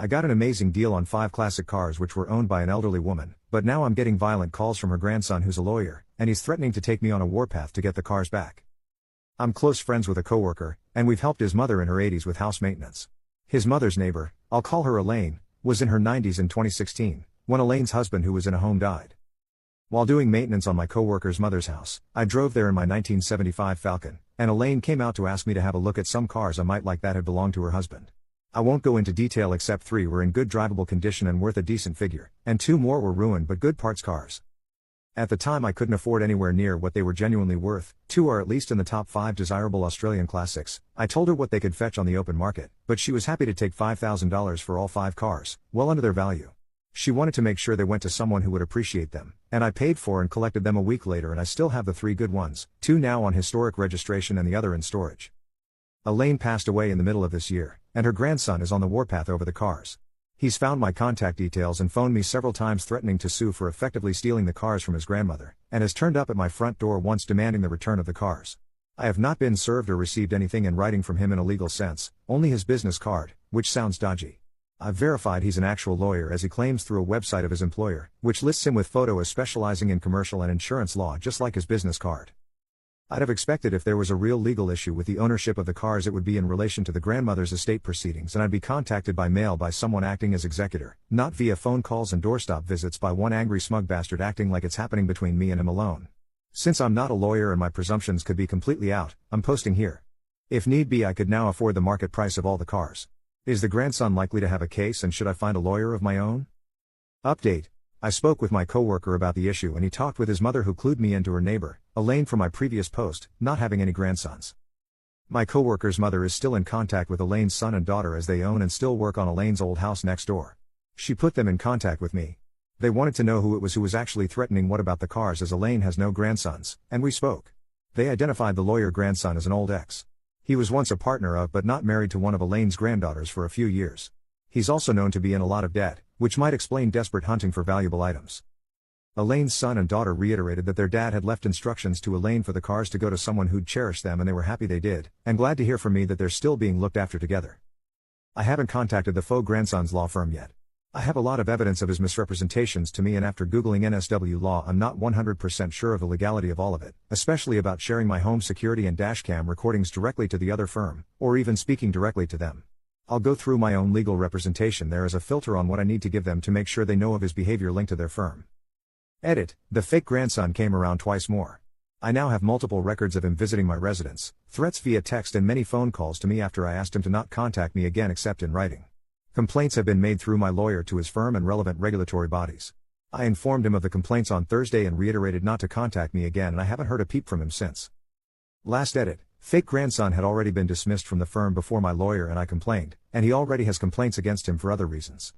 I got an amazing deal on 5 classic cars which were owned by an elderly woman, but now I'm getting violent calls from her grandson who's a lawyer, and he's threatening to take me on a warpath to get the cars back. I'm close friends with a coworker, and we've helped his mother in her 80s with house maintenance. His mother's neighbor, I'll call her Elaine, was in her 90s in 2016, when Elaine's husband who was in a home died. While doing maintenance on my coworker's mother's house, I drove there in my 1975 Falcon, and Elaine came out to ask me to have a look at some cars I might like that had belonged to her husband. I won't go into detail except 3 were in good drivable condition and worth a decent figure, and 2 more were ruined but good parts cars. At the time I couldn't afford anywhere near what they were genuinely worth. 2 are at least in the top 5 desirable Australian classics. I told her what they could fetch on the open market, but she was happy to take $5,000 for all 5 cars, well under their value. She wanted to make sure they went to someone who would appreciate them, and I paid for and collected them a week later, and I still have the 3 good ones, 2 now on historic registration and the other in storage. Elaine passed away in the middle of this year, and her grandson is on the warpath over the cars. He's found my contact details and phoned me several times threatening to sue for effectively stealing the cars from his grandmother, and has turned up at my front door once demanding the return of the cars. I have not been served or received anything in writing from him in a legal sense, only his business card, which sounds dodgy. I've verified he's an actual lawyer as he claims through a website of his employer, which lists him with photo as specializing in commercial and insurance law just like his business card. I'd have expected if there was a real legal issue with the ownership of the cars it would be in relation to the grandmother's estate proceedings, and I'd be contacted by mail by someone acting as executor, not via phone calls and doorstop visits by one angry smug bastard acting like it's happening between me and him alone. Since I'm not a lawyer and my presumptions could be completely out, I'm posting here. If need be I could now afford the market price of all the cars. Is the grandson likely to have a case, and should I find a lawyer of my own? Update. I spoke with my coworker about the issue and he talked with his mother who clued me into her neighbor, Elaine, from my previous post, not having any grandsons. My coworker's mother is still in contact with Elaine's son and daughter as they own and still work on Elaine's old house next door. She put them in contact with me. They wanted to know who it was who was actually threatening what about the cars, as Elaine has no grandsons, and we spoke. They identified the lawyer grandson as an old ex. He was once a partner of but not married to one of Elaine's granddaughters for a few years. He's also known to be in a lot of debt, which might explain desperate hunting for valuable items. Elaine's son and daughter reiterated that their dad had left instructions to Elaine for the cars to go to someone who'd cherish them, and they were happy they did, and glad to hear from me that they're still being looked after together. I haven't contacted the faux grandson's law firm yet. I have a lot of evidence of his misrepresentations to me, and after Googling NSW law I'm not 100% sure of the legality of all of it, especially about sharing my home security and dashcam recordings directly to the other firm, or even speaking directly to them. I'll go through my own legal representation there as a filter on what I need to give them to make sure they know of his behavior linked to their firm. Edit. The fake grandson came around twice more. I now have multiple records of him visiting my residence, threats via text and many phone calls to me after I asked him to not contact me again except in writing. Complaints have been made through my lawyer to his firm and relevant regulatory bodies. I informed him of the complaints on Thursday and reiterated not to contact me again, and I haven't heard a peep from him since. Last edit. Fake grandson had already been dismissed from the firm before my lawyer and I complained, and he already has complaints against him for other reasons.